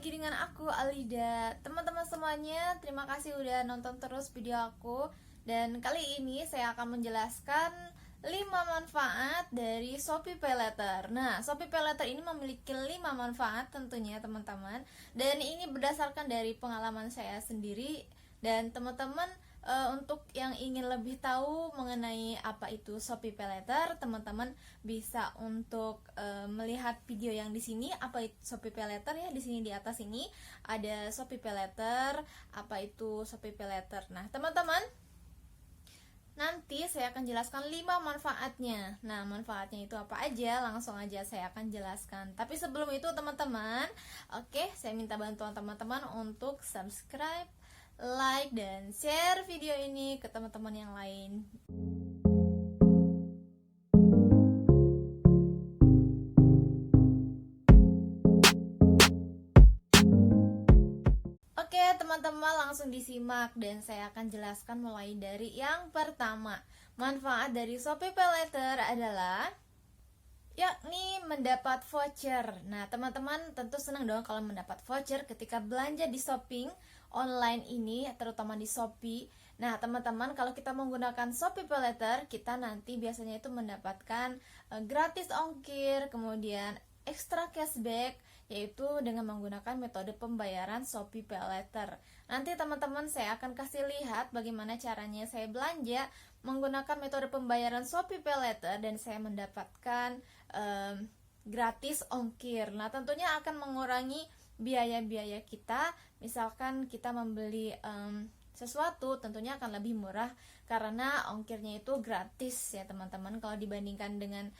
lagi dengan aku Alida. Teman-teman semuanya, terima kasih udah nonton terus video aku. Dan kali ini saya akan menjelaskan 5 manfaat dari Shopee Paylater. Nah, Shopee Paylater ini memiliki 5 manfaat tentunya teman-teman. Dan ini berdasarkan dari pengalaman saya sendiri. Dan teman-teman, untuk yang ingin lebih tahu mengenai apa itu Shopee Paylater, teman-teman bisa untuk melihat video yang di sini. Apa itu Shopee Paylater ya? Di sini di atas ini ada Shopee Paylater. Apa itu Shopee Paylater? Nah, teman-teman, nanti saya akan jelaskan 5 manfaatnya. Nah, manfaatnya itu apa aja? Langsung aja saya akan jelaskan. Tapi sebelum itu teman-teman, oke, saya minta bantuan teman-teman untuk subscribe, like, dan share video ini ke teman-teman yang lain. Oke teman-teman, langsung disimak dan saya akan jelaskan mulai dari yang pertama. Manfaat dari Shopee Paylater adalah yakni mendapat voucher. Nah, teman-teman tentu senang dong kalau mendapat voucher ketika belanja di shopping online ini, terutama di Shopee. Nah, teman-teman, kalau kita menggunakan Shopee Paylater, kita nanti biasanya itu mendapatkan gratis ongkir, kemudian extra cashback, yaitu dengan menggunakan metode pembayaran Shopee Paylater. Nanti teman-teman saya akan kasih lihat bagaimana caranya saya belanja menggunakan metode pembayaran Shopee Paylater dan saya mendapatkan gratis ongkir. Nah, tentunya akan mengurangi biaya-biaya kita. Misalkan kita membeli sesuatu, tentunya akan lebih murah karena ongkirnya itu gratis ya teman-teman. Kalau dibandingkan dengan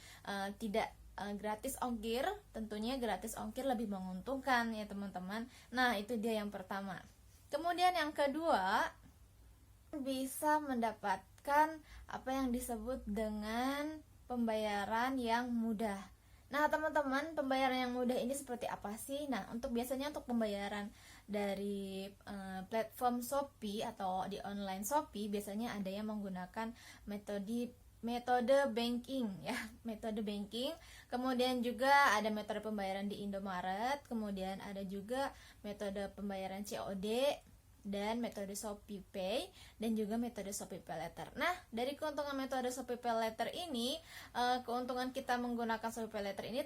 tidak gratis ongkir, tentunya gratis ongkir lebih menguntungkan ya teman-teman. Nah, itu dia yang pertama. Kemudian yang kedua, bisa mendapatkan apa yang disebut dengan pembayaran yang mudah. Nah, teman-teman, pembayaran yang mudah ini seperti apa sih? Nah, biasanya untuk pembayaran dari platform Shopee atau di online Shopee, biasanya ada yang menggunakan metode banking ya, metode banking. Kemudian juga ada metode pembayaran di Indomaret, kemudian ada juga metode pembayaran COD dan metode Shopee Pay dan juga metode Shopee Paylater. Nah, dari keuntungan metode Shopee Paylater ini, keuntungan kita menggunakan Shopee Paylater ini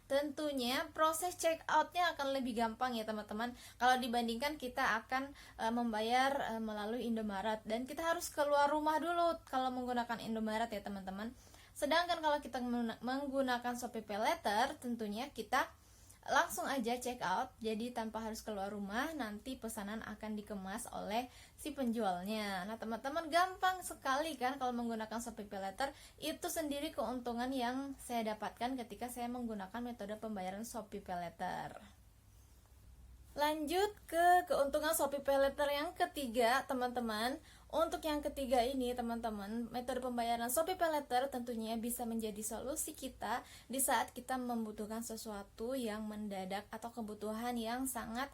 tentunya proses check out-nya akan lebih gampang ya teman-teman. Kalau dibandingkan kita akan membayar melalui Indomaret dan kita harus keluar rumah dulu kalau menggunakan Indomaret ya teman-teman. Sedangkan kalau kita menggunakan Shopee Paylater, tentunya kita langsung aja check out, jadi tanpa harus keluar rumah. Nanti pesanan akan dikemas oleh si penjualnya. Nah, teman-teman, gampang sekali kan kalau menggunakan Shopee Paylater. Itu sendiri keuntungan yang saya dapatkan ketika saya menggunakan metode pembayaran Shopee Paylater. Lanjut ke keuntungan Shopee Paylater yang ketiga, teman-teman. Untuk yang ketiga ini, teman-teman, metode pembayaran Shopee Paylater tentunya bisa menjadi solusi kita di saat kita membutuhkan sesuatu yang mendadak atau kebutuhan yang sangat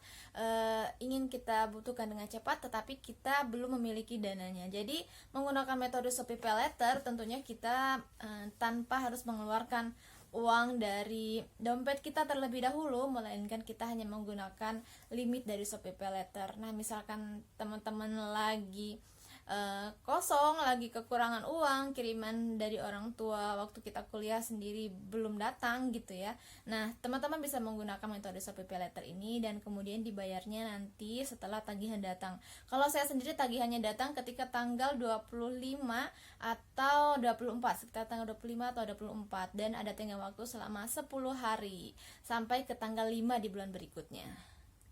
ingin kita butuhkan dengan cepat, tetapi kita belum memiliki dananya. Jadi, menggunakan metode Shopee Paylater tentunya kita tanpa harus mengeluarkan uang dari dompet kita terlebih dahulu, melainkan kita hanya menggunakan limit dari Shopee Paylater. Nah, misalkan teman-teman lagi kosong, lagi kekurangan uang, kiriman dari orang tua waktu kita kuliah sendiri belum datang gitu ya. Nah, teman-teman bisa menggunakan metode Shopee Paylater ini dan kemudian dibayarnya nanti setelah tagihan datang. Kalau saya sendiri tagihannya datang ketika tanggal 25 atau 24, sekitar tanggal 25 atau 24, dan ada tenggang waktu selama 10 hari sampai ke tanggal 5 di bulan berikutnya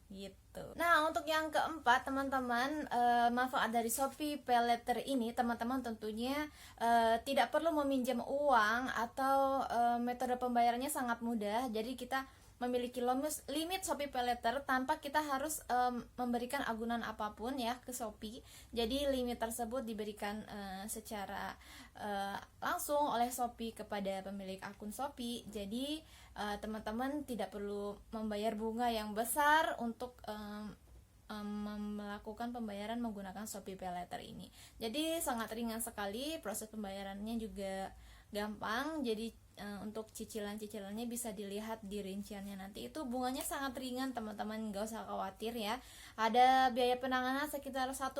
gitu. Nah, untuk yang keempat teman-teman, manfaat dari Shopee Paylater ini, teman-teman tentunya tidak perlu meminjam uang atau metode pembayarannya sangat mudah. Jadi kita memiliki limit Shopee Paylater tanpa kita harus memberikan agunan apapun ya ke Shopee. Jadi limit tersebut diberikan secara langsung oleh Shopee kepada pemilik akun Shopee. Jadi teman-teman tidak perlu membayar bunga yang besar untuk melakukan pembayaran menggunakan Shopee Paylater ini. Jadi sangat ringan sekali, proses pembayarannya juga gampang. Jadi untuk cicilan-cicilannya bisa dilihat di rinciannya nanti. Itu bunganya sangat ringan teman-teman, nggak usah khawatir ya. Ada biaya penanganan sekitar 1%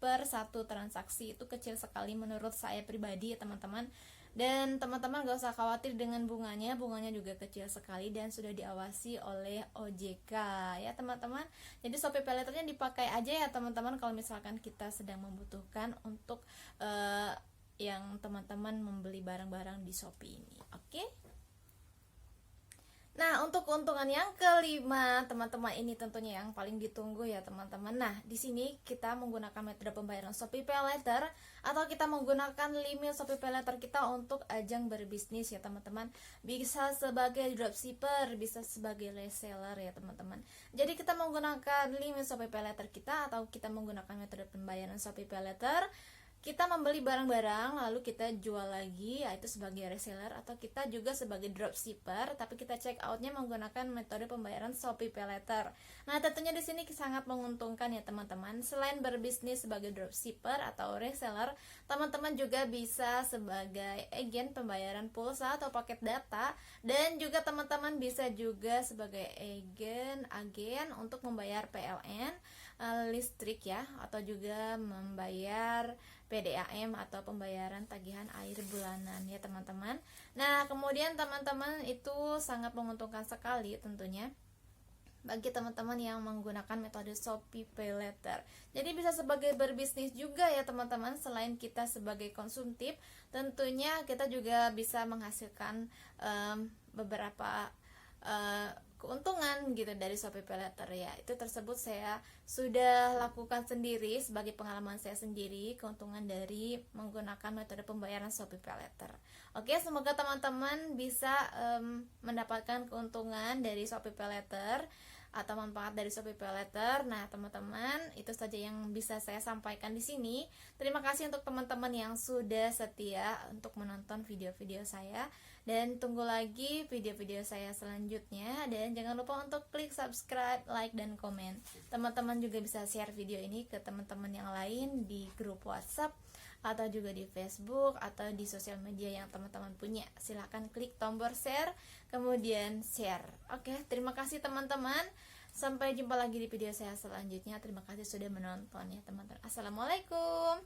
per satu transaksi. Itu kecil sekali menurut saya pribadi ya teman-teman. Dan teman-teman gak usah khawatir dengan bunganya juga kecil sekali dan sudah diawasi oleh OJK ya teman-teman. Jadi Shopee PayLater-nya dipakai aja ya teman-teman kalau misalkan kita sedang membutuhkan untuk yang teman-teman membeli barang-barang di Shopee ini. Oke? Nah, untuk keuntungan yang kelima, teman-teman, ini tentunya yang paling ditunggu ya, teman-teman. Nah, di sini kita menggunakan metode pembayaran Shopee PayLater atau kita menggunakan limit Shopee PayLater kita untuk ajang berbisnis ya, teman-teman. Bisa sebagai dropshipper, bisa sebagai reseller ya, teman-teman. Jadi kita menggunakan limit Shopee PayLater kita atau kita menggunakan metode pembayaran Shopee PayLater. Kita membeli barang-barang lalu kita jual lagi, yaitu sebagai reseller, atau kita juga sebagai dropshipper tapi kita check outnya menggunakan metode pembayaran Shopee PayLater. Nah, tentunya di sini sangat menguntungkan ya teman-teman. Selain berbisnis sebagai dropshipper atau reseller, teman-teman juga bisa sebagai agen pembayaran pulsa atau paket data, dan juga teman-teman bisa juga sebagai agen untuk membayar PLN, listrik ya, atau juga membayar PDAM atau pembayaran tagihan air bulanan ya teman-teman. Nah, kemudian teman-teman itu sangat menguntungkan sekali tentunya bagi teman-teman yang menggunakan metode Shopee PayLater. Jadi bisa sebagai berbisnis juga ya teman-teman. Selain kita sebagai konsumtif, tentunya kita juga bisa menghasilkan beberapa keuntungan gitu dari Shopee PayLater ya. Itu tersebut saya sudah lakukan sendiri sebagai pengalaman saya sendiri, keuntungan dari menggunakan metode pembayaran Shopee PayLater. Oke, semoga teman-teman bisa mendapatkan keuntungan dari Shopee PayLater atau manfaat dari Shopee PayLater. Nah, teman-teman, itu saja yang bisa saya sampaikan di sini. Terima kasih untuk teman-teman yang sudah setia untuk menonton video-video saya, dan tunggu lagi video-video saya selanjutnya. Dan jangan lupa untuk klik subscribe, like, dan komen. Teman-teman juga bisa share video ini ke teman-teman yang lain di grup WhatsApp atau juga di Facebook atau di sosial media yang teman-teman punya. Silahkan klik tombol share, kemudian share. Oke, terima kasih teman-teman. Sampai jumpa lagi di video saya selanjutnya. Terima kasih sudah menonton ya teman-teman. Assalamualaikum.